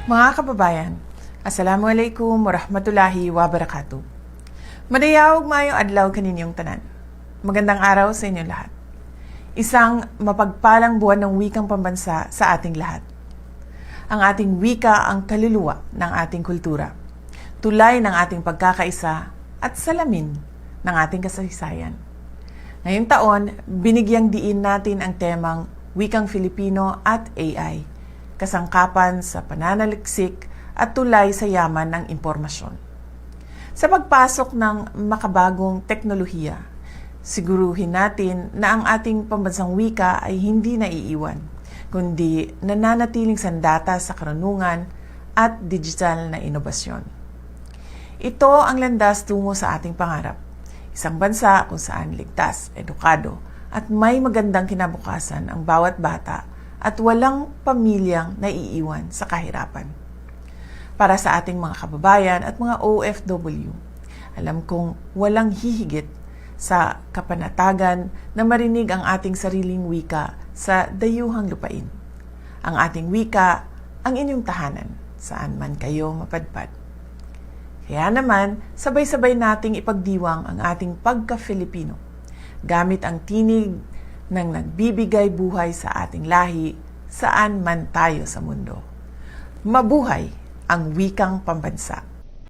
Mga kababayan, Assalamualaikum warahmatullahi wabarakatuh. Madayawag mayong adlaw kaninyong tanan. Magandang araw sa inyong lahat. Isang mapagpalang buwan ng wikang pambansa sa ating lahat. Ang ating wika ang kaluluwa ng ating kultura, tulay ng ating pagkakaisa at salamin ng ating kasaysayan. Ngayong taon, binigyang diin natin ang temang Wikang Filipino at AI, kasangkapan sa pananaliksik at tulay sa yaman ng impormasyon. Sa pagpasok ng makabagong teknolohiya, siguruhin natin na ang ating pambansang wika ay hindi naiiwan, kundi nananatiling sandata sa karunungan at digital na inobasyon. Ito ang landas tungo sa ating pangarap, isang bansa kung saan ligtas, edukado, at may magandang kinabukasan ang bawat bata at walang pamilyang naiiwan sa kahirapan. Para sa ating mga kababayan at mga OFW, alam kong walang hihigit sa kapanatagan na marinig ang ating sariling wika sa dayuhang lupain. Ang ating wika, ang inyong tahanan, saan man kayo mapadpad. Kaya naman, sabay-sabay nating ipagdiwang ang ating pagka-Filipino gamit ang tinig ng nagbibigay buhay sa ating lahi saan man tayo sa mundo. Mabuhay ang wikang pambansa!